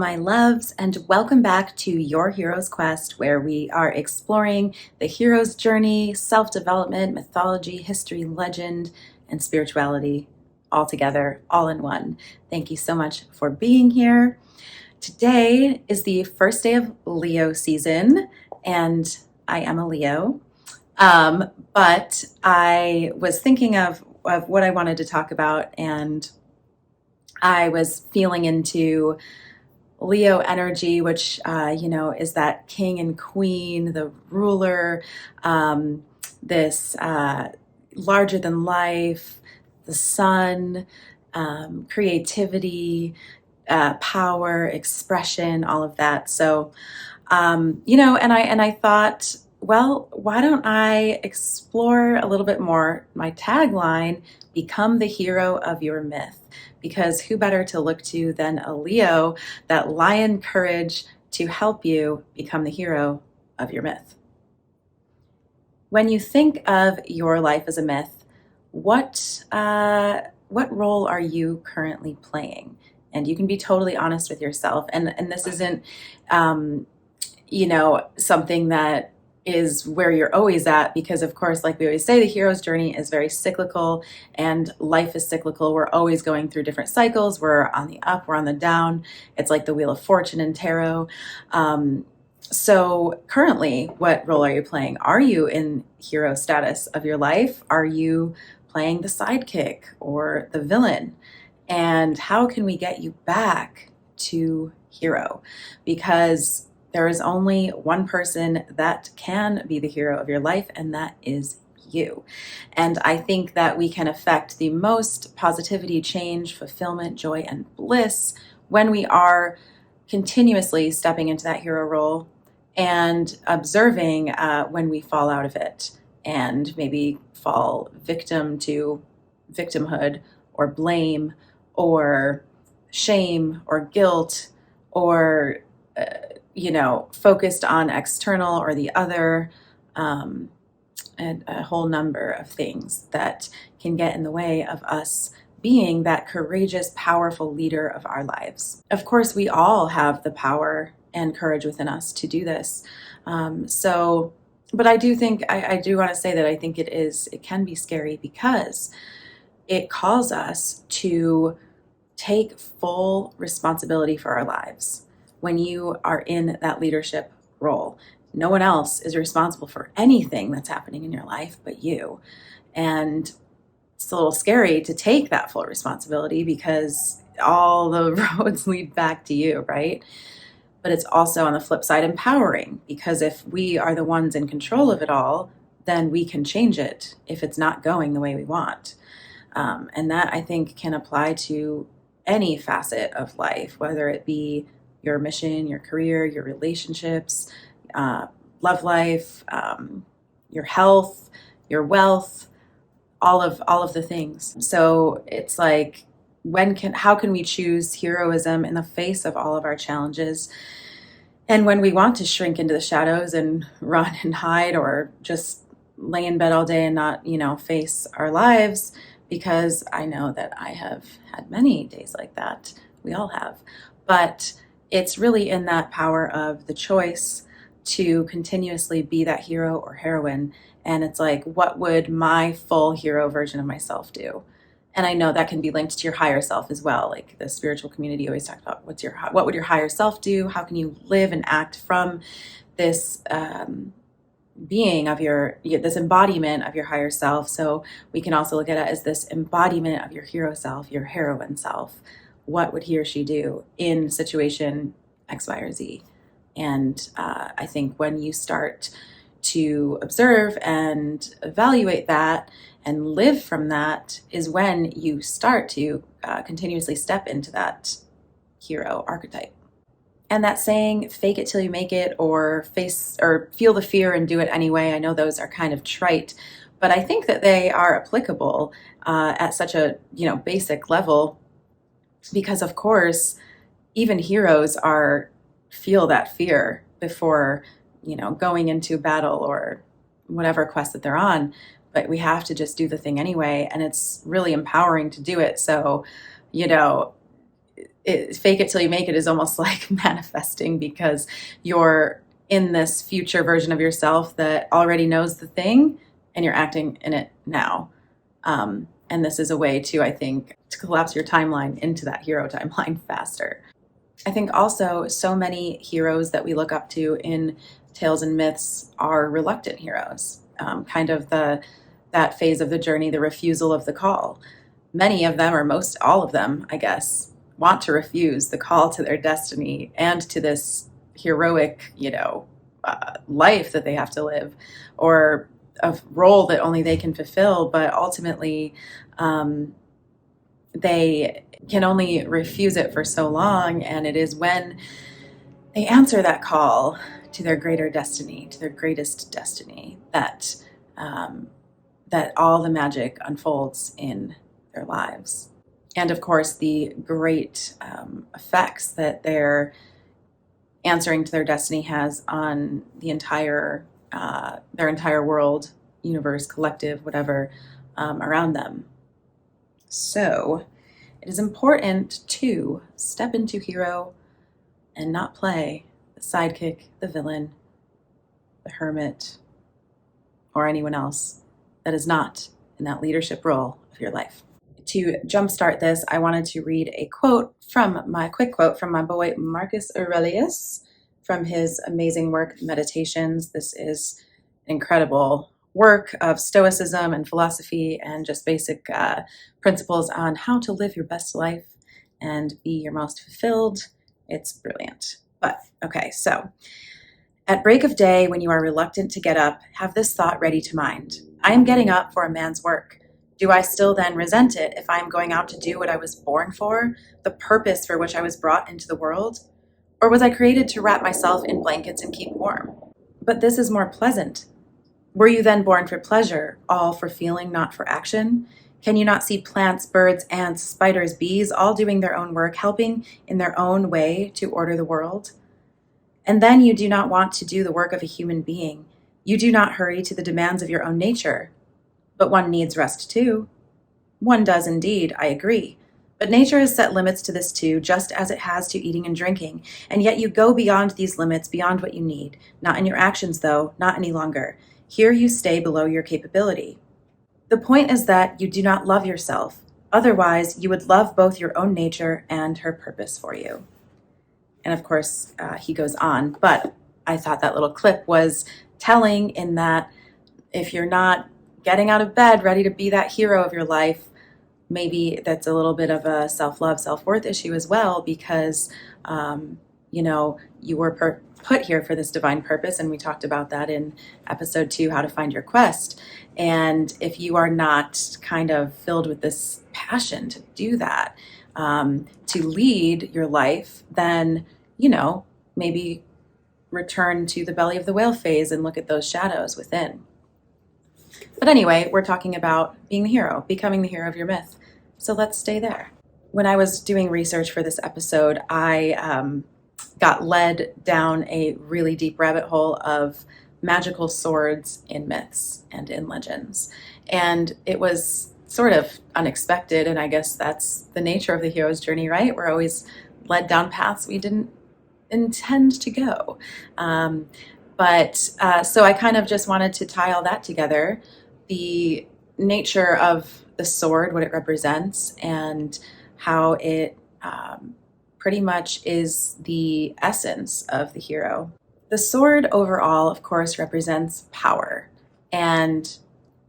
my loves, and welcome back to Your Hero's Quest, where we are exploring the hero's journey, self-development, mythology, history, legend, and spirituality all together, all in one. Thank you so much for being here. Today is the first day of Leo season, and I am a Leo. But I was thinking of what I wanted to talk about, and I was feeling into Leo energy, which, is that king and queen, the ruler, this larger than life, the sun, creativity, power, expression, all of that. So, and I thought, well, why don't I explore a little bit more my tagline, become the hero of your myth? Because who better to look to than a Leo, that lion courage to help you become the hero of your myth? When you think of your life as a myth, what role are you currently playing? And you can be totally honest with yourself. And this isn't, something that is where you're always at, because of course, like we always say, the hero's journey is very cyclical and life is cyclical. We're always going through different cycles. We're on the up, we're on the down. It's like the Wheel of Fortune in tarot. So currently, what role are you playing? Are you in hero status of your life? Are you playing the sidekick or the villain? And how can we get you back to hero? Because there is only one person that can be the hero of your life, and that is you. And I think that we can affect the most positivity, change, fulfillment, joy, and bliss when we are continuously stepping into that hero role and observing when we fall out of it and maybe fall victim to victimhood or blame or shame or guilt or focused on external or the other, and a whole number of things that can get in the way of us being that courageous, powerful leader of our lives. Of course, we all have the power and courage within us to do this. But I do think, I do want to say that I think it can be scary because it calls us to take full responsibility for our lives. When you are in that leadership role, no one else is responsible for anything that's happening in your life but you. And it's a little scary to take that full responsibility because all the roads lead back to you, right? But it's also, on the flip side, empowering, because if we are the ones in control of it all, then we can change it if it's not going the way we want. And that, I think, can apply to any facet of life, whether it be your mission, your career, your relationships, love life, your health, your wealth, all of the things. So it's like, how can we choose heroism in the face of all of our challenges? And when we want to shrink into the shadows and run and hide, or just lay in bed all day and not, face our lives, because I know that I have had many days like that. We all have. But it's really in that power of the choice to continuously be that hero or heroine. And it's like, what would my full hero version of myself do? And I know that can be linked to your higher self as well. Like the spiritual community always talks about what would your higher self do? How can you live and act from this being of this embodiment of your higher self? So we can also look at it as this embodiment of your hero self, your heroine self. What would he or she do in situation X, Y, or Z? And I think when you start to observe and evaluate that and live from that is when you start to continuously step into that hero archetype. And that saying, fake it till you make it, or feel the fear and do it anyway, I know those are kind of trite, but I think that they are applicable at such a basic level. Because of course, even heroes feel that fear before, going into battle or whatever quest that they're on. But we have to just do the thing anyway, and it's really empowering to do it. So, fake it till you make it is almost like manifesting, because you're in this future version of yourself that already knows the thing and you're acting in it now. And this is a way to, I think, to collapse your timeline into that hero timeline faster. I think also so many heroes that we look up to in tales and myths are reluctant heroes, kind of that phase of the journey, the refusal of the call. Many of them, or most all of them, I guess, want to refuse the call to their destiny and to this heroic, life that they have to live, or a role that only they can fulfill. But ultimately, they can only refuse it for so long. And it is when they answer that call to their greater destiny, to their greatest destiny, that that all the magic unfolds in their lives. And of course, the great effects that their answering to their destiny has on the their entire world, universe, collective, whatever, around them. So it is important to step into hero and not play the sidekick, the villain, the hermit, or anyone else that is not in that leadership role of your life. To jumpstart this, I wanted to read a quick quote from my boy Marcus Aurelius from his amazing work, Meditations. This is incredible work of stoicism and philosophy and just basic principles on how to live your best life and be your most fulfilled. It's brilliant. But okay, so at break of day, when you are reluctant to get up, have this thought ready to mind. I am getting up for a man's work. Do I still then resent it if I am going out to do what I was born for, the purpose for which I was brought into the world? Or was I created to wrap myself in blankets and keep warm? But this is more pleasant. Were you then born for pleasure, all for feeling, not for action? Can you not see plants, birds, ants, spiders, bees, all doing their own work, helping in their own way to order the world? And then you do not want to do the work of a human being. You do not hurry to the demands of your own nature. But one needs rest too. One does indeed, I agree. But nature has set limits to this too, just as it has to eating and drinking. And yet you go beyond these limits, beyond what you need. Not in your actions, though, not any longer. Here you stay below your capability. The point is that you do not love yourself. Otherwise, you would love both your own nature and her purpose for you. And of course, he goes on. But I thought that little clip was telling, in that if you're not getting out of bed ready to be that hero of your life, maybe that's a little bit of a self-love, self-worth issue as well, because you were put here for this divine purpose, and we talked about that in episode 2, how to find your quest. And if you are not kind of filled with this passion to do that, to lead your life, then maybe return to the belly of the whale phase and look at those shadows within. But anyway, we're talking about being the hero, becoming the hero of your myth. So let's stay there. When I was doing research for this episode, I got led down a really deep rabbit hole of magical swords in myths and in legends. And it was sort of unexpected, and I guess that's the nature of the hero's journey, right? We're always led down paths we didn't intend to go. So I kind of just wanted to tie all that together, the nature of the sword, what it represents, and how it pretty much is the essence of the hero. The sword overall, of course, represents power and,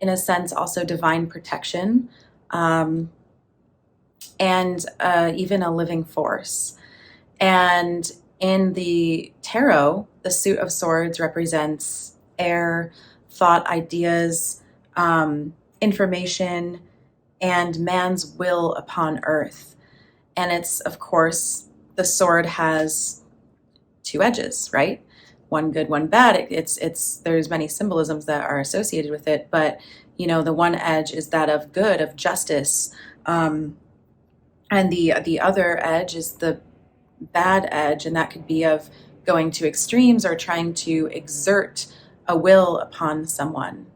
in a sense, also divine protection, and even a living force. And in the tarot, the suit of swords represents air, thought, ideas, information, and man's will upon earth. And it's, of course, the sword has two edges, right? One good, one bad. There's many symbolisms that are associated with it, but the one edge is that of good, of justice, and the other edge is the bad edge, and that could be of going to extremes or trying to exert a will upon someone.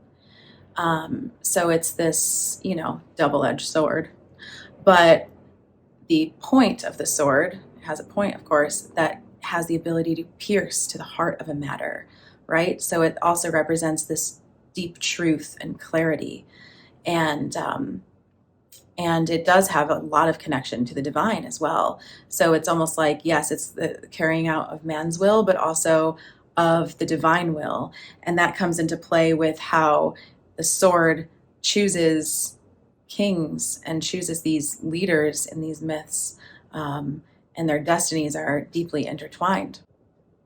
So it's this, double-edged sword. But the point of the sword has a point, of course, that has the ability to pierce to the heart of a matter, right? So it also represents this deep truth and clarity, and and it does have a lot of connection to the divine as well. So it's almost like, yes, it's the carrying out of man's will, but also of the divine will, and that comes into play with how the sword chooses kings and chooses these leaders in these myths, and their destinies are deeply intertwined.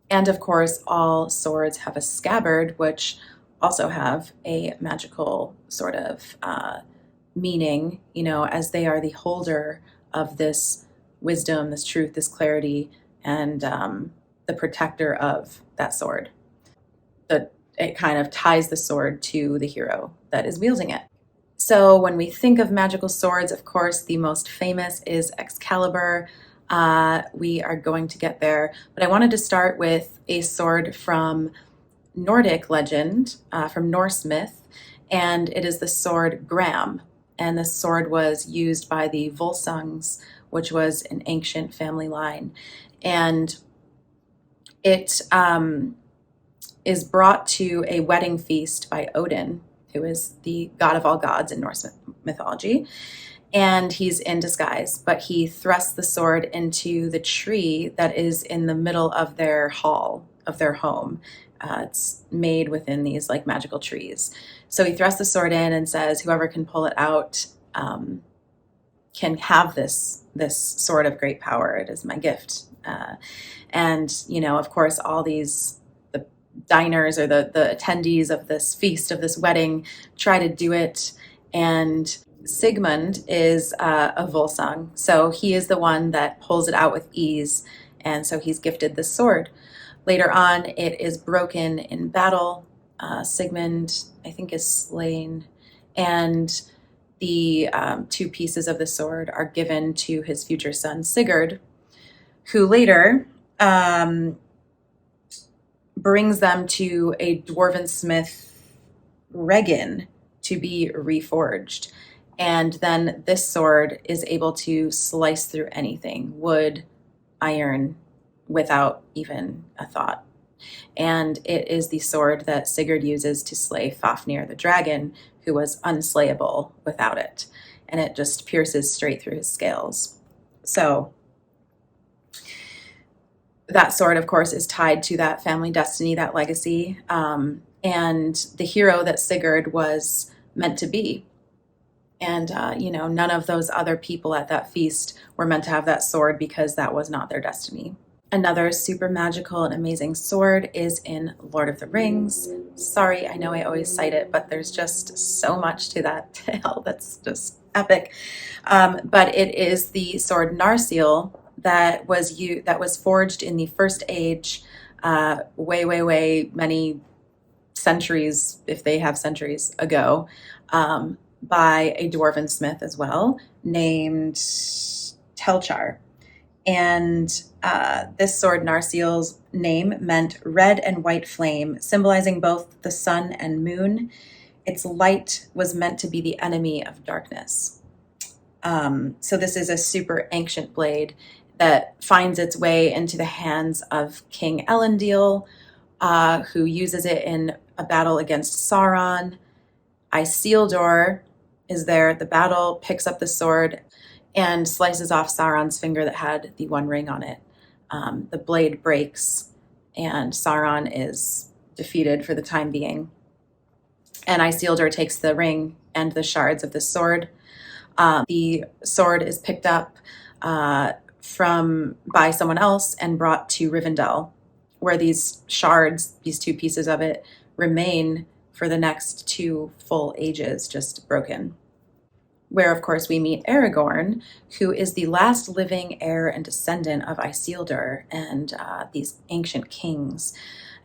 And of course, all swords have a scabbard, which also have a magical sort of meaning, as they are the holder of this wisdom, this truth, this clarity, and the protector of that sword. It kind of ties the sword to the hero that is wielding it. So when we think of magical swords, of course, the most famous is Excalibur. We are going to get there, but I wanted to start with a sword from Nordic legend, from Norse myth, and it is the sword Gram. And this sword was used by the Volsungs, which was an ancient family line. And it is brought to a wedding feast by Odin, who is the god of all gods in Norse mythology. And he's in disguise, but he thrusts the sword into the tree that is in the middle of their hall, of their home. It's made within these like magical trees. So he thrusts the sword in and says, whoever can pull it out can have this sword of great power. It is my gift. And of course, all these the diners or the attendees of this feast, of this wedding, try to do it. And Sigmund is a Volsung, so he is the one that pulls it out with ease, and so he's gifted the sword. Later on, it is broken in battle. Sigmund, I think, is slain, and the two pieces of the sword are given to his future son, Sigurd, who later brings them to a dwarven smith, Regin, to be reforged. And then this sword is able to slice through anything, wood, iron, without even a thought. And it is the sword that Sigurd uses to slay Fafnir the dragon, who was unslayable without it. And it just pierces straight through his scales. So that sword, of course, is tied to that family destiny, that legacy, and the hero that Sigurd was meant to be. And, none of those other people at that feast were meant to have that sword because that was not their destiny. Another super magical and amazing sword is in Lord of the Rings. Sorry, I know I always cite it, but there's just so much to that tale that's just epic. But it is the sword Narsil that was forged in the First Age, way many centuries, if they have centuries ago, by a dwarven smith as well, named Telchar. And this sword, Narsil's name, meant red and white flame, symbolizing both the sun and moon. Its light was meant to be the enemy of darkness. So this is a super ancient blade that finds its way into the hands of King Elendil, who uses it in a battle against Sauron. Isildur is there at the battle, picks up the sword, and slices off Sauron's finger that had the one ring on it. The blade breaks, and Sauron is defeated for the time being. And Isildur takes the ring and the shards of the sword. The sword is picked up by someone else and brought to Rivendell, where these shards, these two pieces of it, remain for the next 2 full ages, just broken. Where, of course, we meet Aragorn, who is the last living heir and descendant of Isildur and these ancient kings.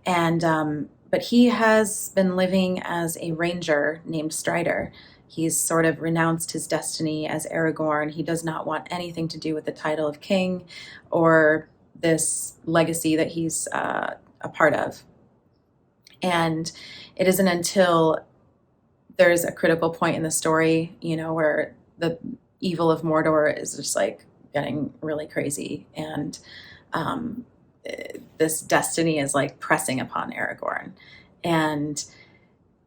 And but he has been living as a ranger named Strider. He's sort of renounced his destiny as Aragorn. He does not want anything to do with the title of king or this legacy that he's a part of. And it isn't until there's a critical point in the story, where the evil of Mordor is just like getting really crazy, and um, this destiny is like pressing upon Aragorn. And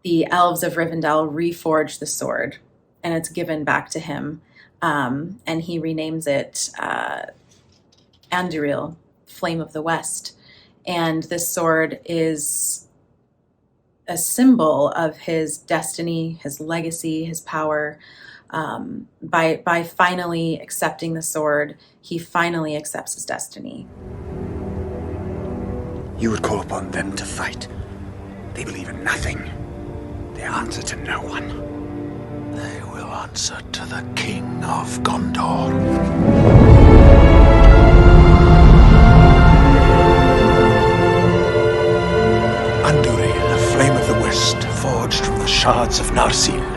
the elves of Rivendell reforge the sword, and it's given back to him. And he renames it Anduril, Flame of the West. And this sword is a symbol of his destiny, his legacy, his power. By finally accepting the sword, he finally accepts his destiny. You would call upon them to fight. They believe in nothing. They answer to no one. They will answer to the King of Gondor. Andúril, the Flame of the West, forged from the shards of Narsil.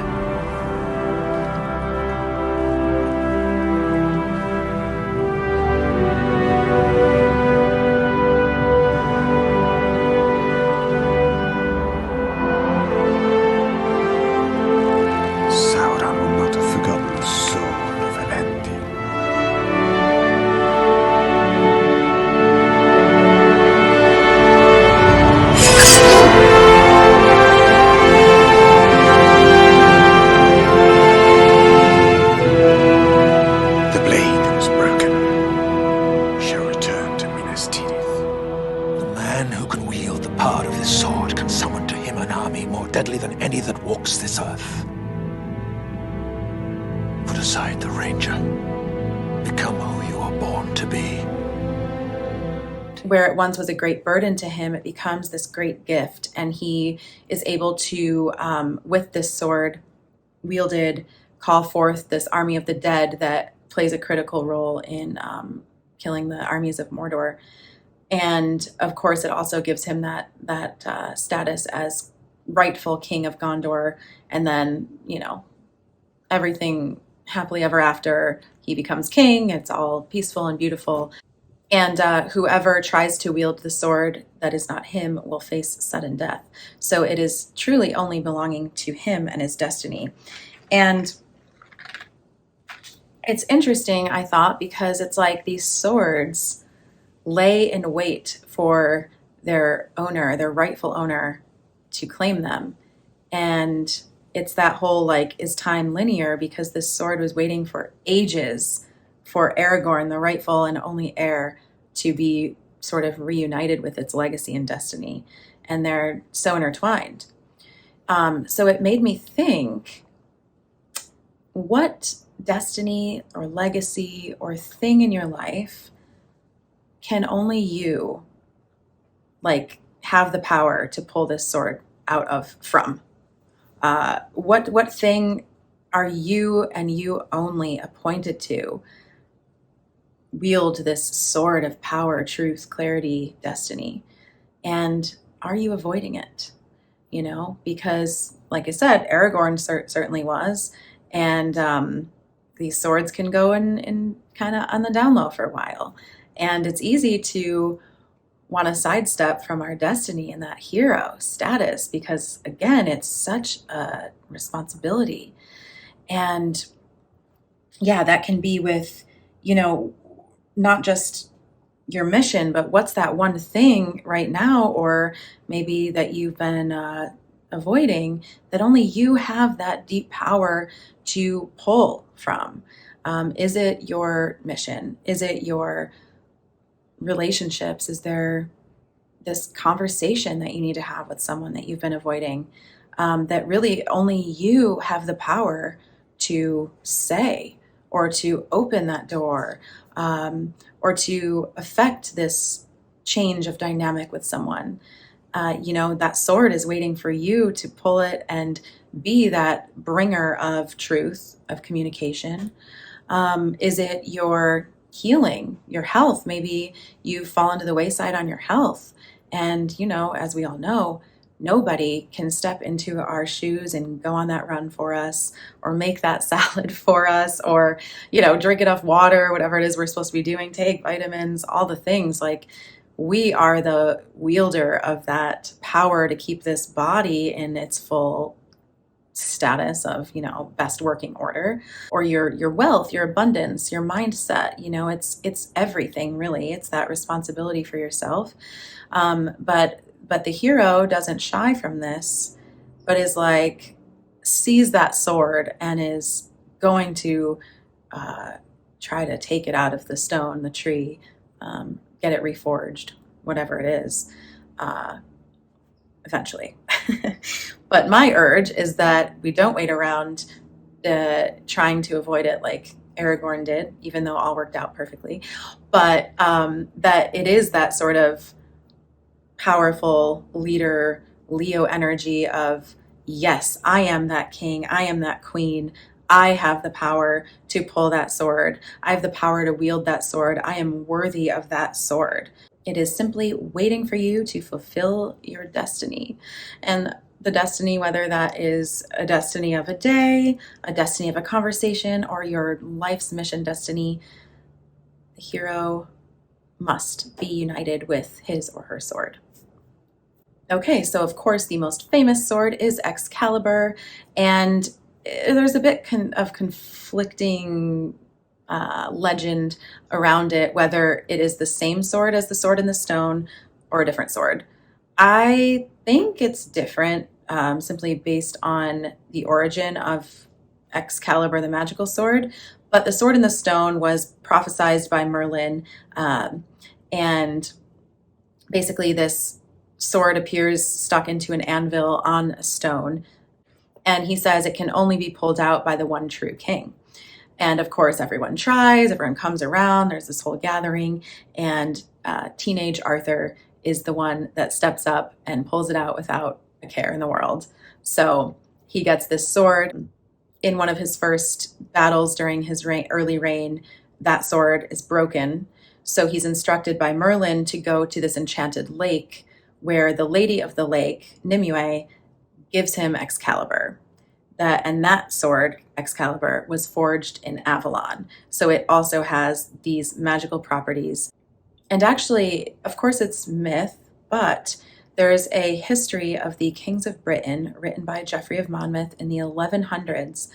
Sauron will not have forgotten the sword of Elendil. The blade that was broken shall return to Minas Tirith. The man who can wield the power of this sword can summon to him an army more deadly than any that walks this earth. Put aside the ranger. Become who you are born to be. Where it once was a great burden to him, it becomes this great gift, and he is able to, with this sword wielded, call forth this army of the dead that plays a critical role in killing the armies of Mordor. And of course, it also gives him that status as rightful king of Gondor. And then, everything happily ever after. He becomes king. It's all peaceful and beautiful. And whoever tries to wield the sword that is not him will face sudden death. So it is truly only belonging to him and his destiny. And it's interesting, I thought, because it's like these swords lay in wait for their owner, their rightful owner, to claim them. And it's that whole, like, is time linear? Because this sword was waiting for ages for Aragorn, the rightful and only heir, to be sort of reunited with its legacy and destiny. And they're so intertwined. So it made me think, what destiny or legacy or thing in your life can only you, like, have the power to pull this sword out of from? What thing are you and you only appointed to wield this sword of power, truth, clarity, destiny? And are you avoiding it? Because, like I said, Aragorn certainly was. And these swords can go in kind of on the down low for a while. And it's easy to want to sidestep from our destiny and that hero status because, again, it's such a responsibility. And yeah, that can be with, not just your mission, but what's that one thing right now, or maybe that you've been avoiding, that only you have that deep power to pull from. Is it your mission? Is it your relationships? Is there this conversation that you need to have with someone that you've been avoiding, that really only you have the power to say, or to open that door, or to affect this change of dynamic with someone? That sword is waiting for you to pull it and be that bringer of truth, of communication. Is it your healing, your health? Maybe you've fallen to the wayside on your health. And, as we all know, nobody can step into our shoes and go on that run for us, or make that salad for us, or, drink enough water, whatever it is we're supposed to be doing, take vitamins, all the things. Like, we are the wielder of that power to keep this body in its full status of, best working order, or your wealth, your abundance, your mindset. It's everything really. It's that responsibility for yourself. But the hero doesn't shy from this, but is like, sees that sword and is going to try to take it out of the stone, the tree, get it reforged, whatever it is, eventually. But my urge is that we don't wait around trying to avoid it like Aragorn did, even though all worked out perfectly, but that it is that sort of powerful leader, Leo energy of, yes, I am that king, I am that queen, I have the power to pull that sword, I have the power to wield that sword, I am worthy of that sword. It is simply waiting for you to fulfill your destiny. And the destiny, whether that is a destiny of a day, a destiny of a conversation, or your life's mission destiny, the hero must be united with his or her sword. Okay, so of course the most famous sword is Excalibur, and there's a bit of conflicting legend around it, whether it is the same sword as the sword in the stone or a different sword. I think it's different, simply based on the origin of Excalibur, the magical sword. But the sword in the stone was prophesized by Merlin, and basically this sword appears stuck into an anvil on a stone, and he says it can only be pulled out by the one true king. And of course, everyone tries, everyone comes around, there's this whole gathering, and teenage Arthur is the one that steps up and pulls it out without a care in the world. So he gets this sword. In one of his first battles during his early reign, that sword is broken. So he's instructed by Merlin to go to this enchanted lake where the lady of the lake, Nimue, gives him Excalibur. That sword, Excalibur, was forged in Avalon. So it also has these magical properties. And actually, of course, it's myth, but there's a history of the kings of Britain written by Geoffrey of Monmouth in the 1100s.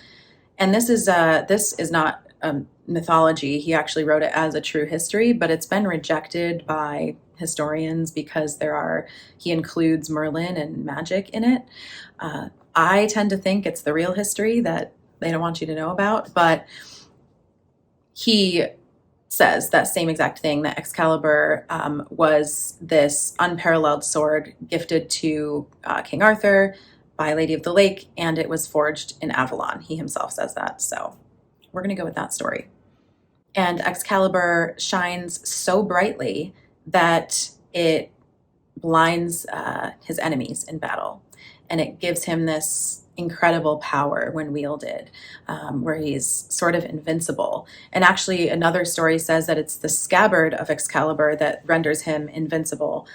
And this is not mythology. He actually wrote it as a true history, but it's been rejected by historians because he includes Merlin and magic in it. I tend to think it's the real history that they don't want you to know about, but he says that same exact thing, that Excalibur was this unparalleled sword gifted to King Arthur by Lady of the Lake, and it was forged in Avalon. He himself says that, so we're going to go with that story. And Excalibur shines so brightly that it blinds his enemies in battle. And it gives him this incredible power when wielded, where he's sort of invincible. And actually, another story says that it's the scabbard of Excalibur that renders him invincible,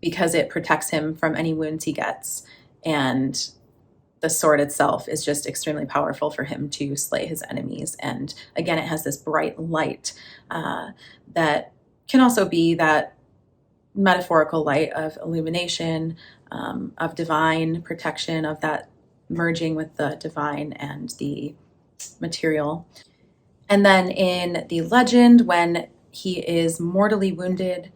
because it protects him from any wounds he gets. And the sword itself is just extremely powerful for him to slay his enemies. And again, it has this bright light that can also be that metaphorical light of illumination, of divine protection, of that merging with the divine and the material. And then in the legend, when he is mortally wounded,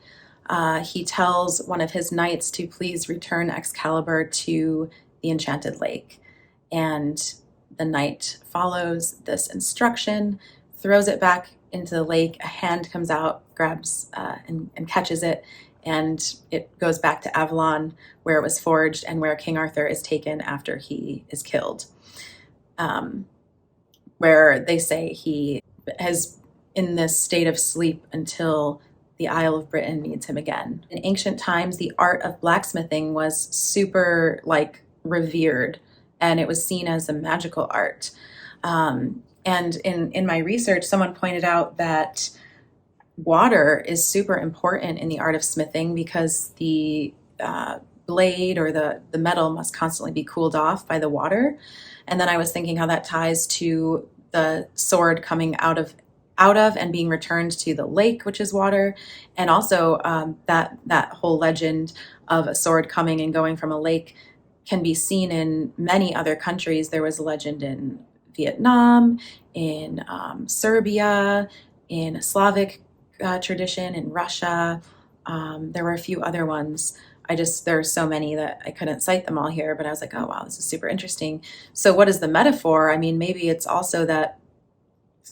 he tells one of his knights to please return Excalibur to the enchanted lake. And the knight follows this instruction, throws it back into the lake. A hand comes out, grabs and catches it, and it goes back to Avalon, where it was forged and where King Arthur is taken after he is killed, where they say he has in this state of sleep until the Isle of Britain needs him again. In ancient times, the art of blacksmithing was super revered, and it was seen as a magical art. And in my research, someone pointed out that water is super important in the art of smithing because the blade or the metal must constantly be cooled off by the water. And then I was thinking how that ties to the sword coming out of and being returned to the lake, which is water, and also that whole legend of a sword coming and going from a lake can be seen in many other countries. There was a legend in Vietnam, in Serbia, in a Slavic tradition in Russia. There were a few other ones. There are so many that I couldn't cite them all here, but I was like, oh wow, this is super interesting. So what is the metaphor? I mean, maybe it's also that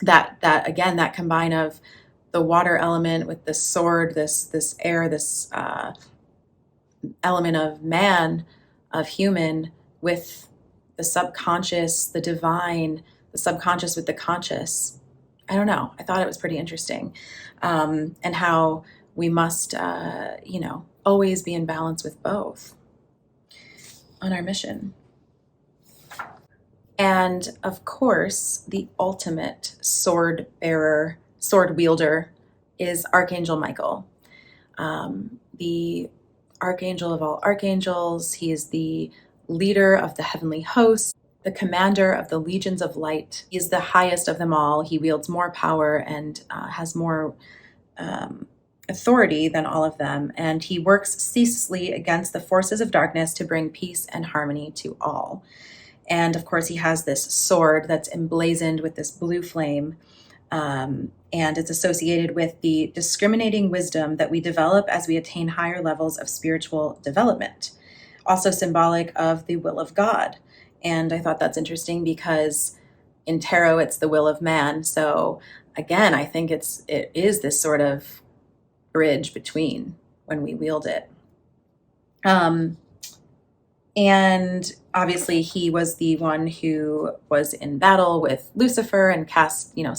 again, that combine of the water element with the sword, this air, this element of man, of human, with the subconscious, the divine, the subconscious with the conscious. I don't know. I thought it was pretty interesting, and how we must, always be in balance with both on our mission. And of course, the ultimate sword bearer, sword wielder, is Archangel Michael, the archangel of all archangels. He is the leader of the heavenly hosts, the commander of the legions of light. He is the highest of them all. He wields more power and has more authority than all of them. And he works ceaselessly against the forces of darkness to bring peace and harmony to all. And of course, he has this sword that's emblazoned with this blue flame. And it's associated with the discriminating wisdom that we develop as we attain higher levels of spiritual development. Also symbolic of the will of God. And I thought that's interesting because in tarot, it's the will of man. So again, I think it is this sort of bridge between when we wield it. And obviously he was the one who was in battle with Lucifer and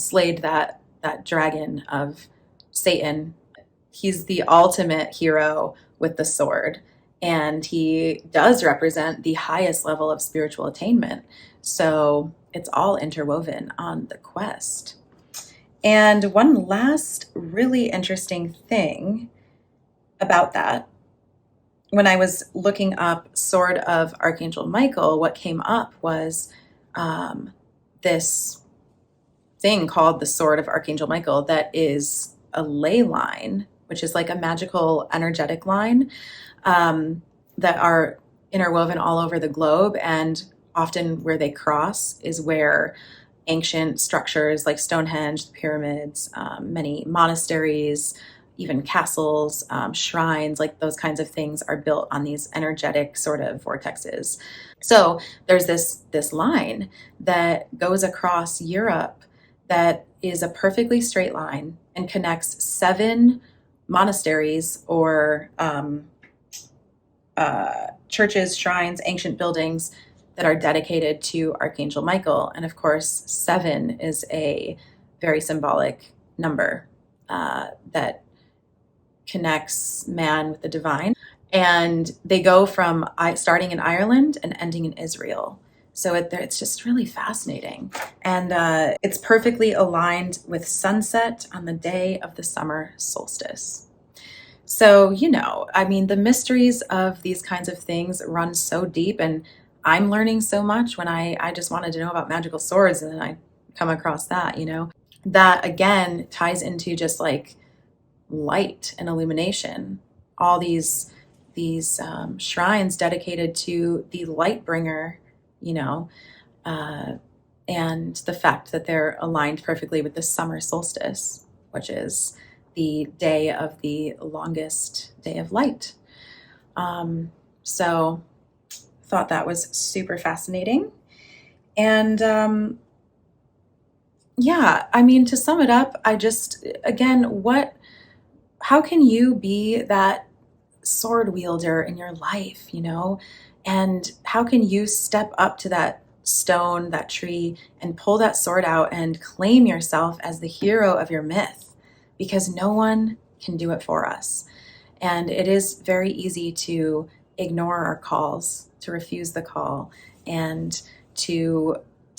slayed that dragon of Satan. He's the ultimate hero with the sword, and he does represent the highest level of spiritual attainment. So it's all interwoven on the quest. And one last really interesting thing about that, when I was looking up Sword of Archangel Michael, what came up was this thing called the Sword of Archangel Michael that is a ley line, which is like a magical energetic line that are interwoven all over the globe. And often where they cross is where ancient structures like Stonehenge, the pyramids, many monasteries, even castles, shrines, like those kinds of things are built on these energetic sort of vortexes. So there's this line that goes across Europe that is a perfectly straight line and connects 7 monasteries or churches, shrines, ancient buildings that are dedicated to Archangel Michael. And of course, 7 is a very symbolic number that connects man with the divine. And they go from starting in Ireland and ending in Israel. So it's just really fascinating. And it's perfectly aligned with sunset on the day of the summer solstice. So, the mysteries of these kinds of things run so deep, and I'm learning so much when I just wanted to know about magical swords, and then I come across that, that again ties into just like light and illumination. All these shrines dedicated to the light bringer, and the fact that they're aligned perfectly with the summer solstice, which is the day of the longest day of light. So thought that was super fascinating. And to sum it up, how can you be that sword wielder in your life, and how can you step up to that stone, that tree, and pull that sword out and claim yourself as the hero of your myth? Because no one can do it for us. And it is very easy to ignore our calls, to refuse the call, and to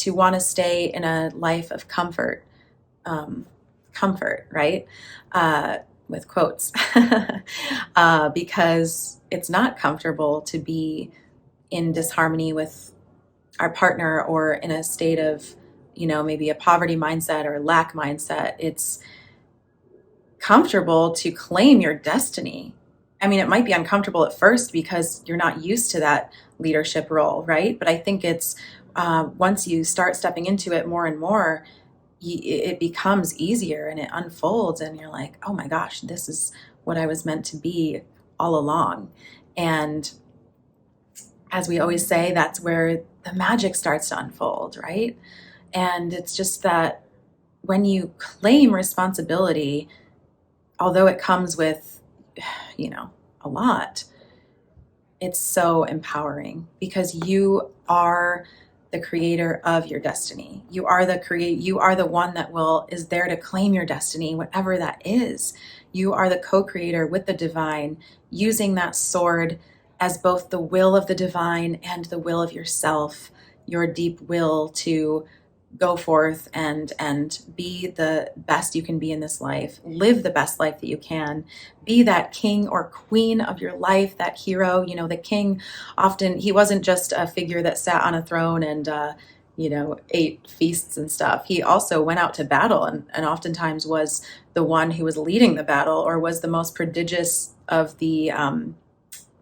want to stay in a life of comfort, right? With quotes, because it's not comfortable to be in disharmony with our partner or in a state of, maybe a poverty mindset or lack mindset. It's comfortable to claim your destiny. It might be uncomfortable at first because you're not used to that leadership role, right? But I think it's once you start stepping into it more and more, it becomes easier and it unfolds, and you're like, oh my gosh, this is what I was meant to be all along. And as we always say, that's where the magic starts to unfold, right? And it's just that when you claim responsibility, although it comes with, a lot, it's so empowering because you are the creator of your destiny. You are the one that is there to claim your destiny, whatever that is. You are the co-creator with the divine, using that sword as both the will of the divine and the will of yourself, your deep will to go forth and be the best you can be in this life, live the best life that you can, be that king or queen of your life, that hero. The king, often he wasn't just a figure that sat on a throne and ate feasts and stuff. He also went out to battle and oftentimes was the one who was leading the battle, or was the most prodigious of the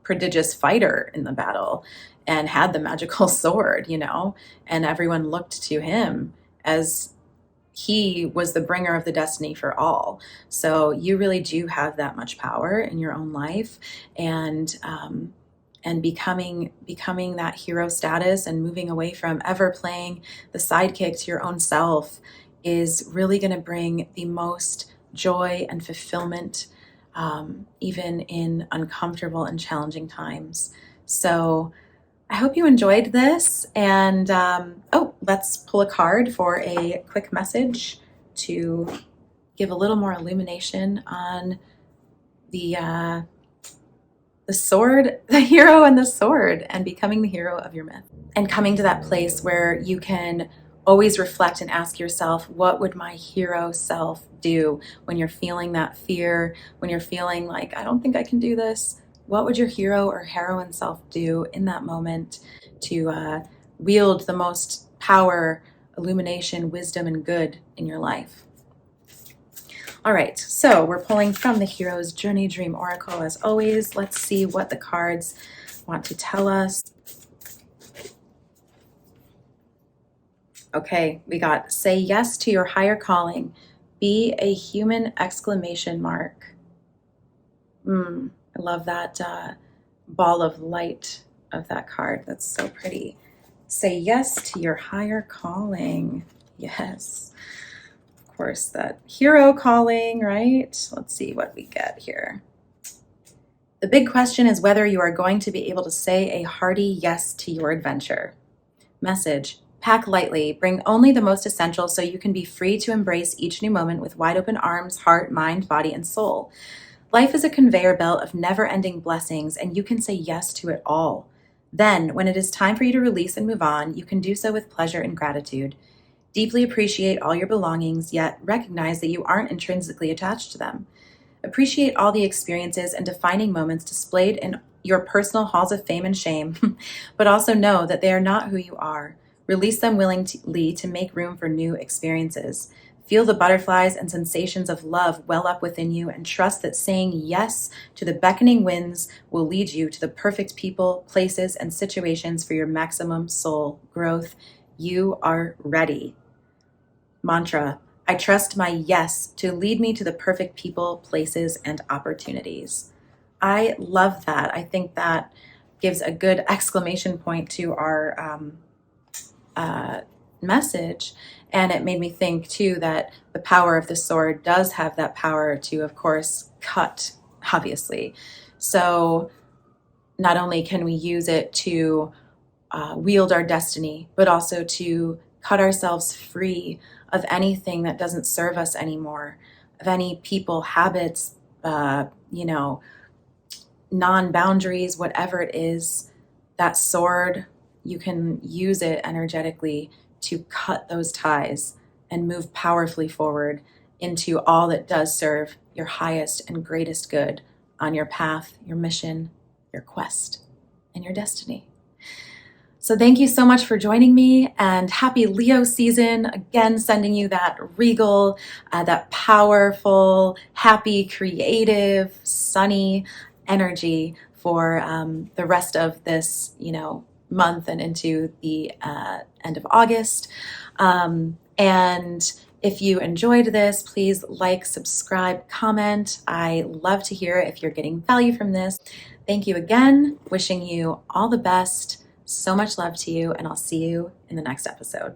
prodigious fighter in the battle, and had the magical sword, and everyone looked to him as he was the bringer of the destiny for all. So you really do have that much power in your own life, and becoming that hero status and moving away from ever playing the sidekick to your own self is really going to bring the most joy and fulfillment, even in uncomfortable and challenging times. So I hope you enjoyed this, and let's pull a card for a quick message to give a little more illumination on the sword, the hero and the sword, and becoming the hero of your myth, and coming to that place where you can always reflect and ask yourself, what would my hero self do when you're feeling that fear, when you're feeling like, I don't think I can do this? What would your hero or heroine self do in that moment to wield the most power, illumination, wisdom, and good in your life? All right, so we're pulling from the Hero's Journey Dream Oracle as always. Let's see what the cards want to tell us. Okay, we got say yes to your higher calling. Be a human! Exclamation mark. I love that ball of light of that card. That's so pretty. Say yes to your higher calling. Yes. Of course, that hero calling, right? Let's see what we get here. The big question is whether you are going to be able to say a hearty yes to your adventure. Message: pack lightly, bring only the most essential so you can be free to embrace each new moment with wide open arms, heart, mind, body, and soul. Life is a conveyor belt of never-ending blessings, and you can say yes to it all. Then, when it is time for you to release and move on, you can do so with pleasure and gratitude. Deeply appreciate all your belongings, yet recognize that you aren't intrinsically attached to them. Appreciate all the experiences and defining moments displayed in your personal halls of fame and shame, but also know that they are not who you are. Release them willingly to make room for new experiences. Feel the butterflies and sensations of love well up within you, and trust that saying yes to the beckoning winds will lead you to the perfect people, places, and situations for your maximum soul growth. You are ready. Mantra: I trust my yes to lead me to the perfect people, places, and opportunities. I love that. I think that gives a good exclamation point to our message. And it made me think too that the power of the sword does have that power to, of course, cut, obviously. So not only can we use it to wield our destiny, but also to cut ourselves free of anything that doesn't serve us anymore, of any people, habits, non-boundaries, whatever it is. That sword, you can use it energetically to cut those ties and move powerfully forward into all that does serve your highest and greatest good on your path, your mission, your quest, and your destiny. So thank you so much for joining me, and happy Leo season. Again, sending you that regal, that powerful, happy, creative, sunny energy for the rest of this, month and into the end of August. And if you enjoyed this, please like, subscribe, comment. I love to hear if you're getting value from this. Thank you again. Wishing you all the best. So much love to you, and I'll see you in the next episode.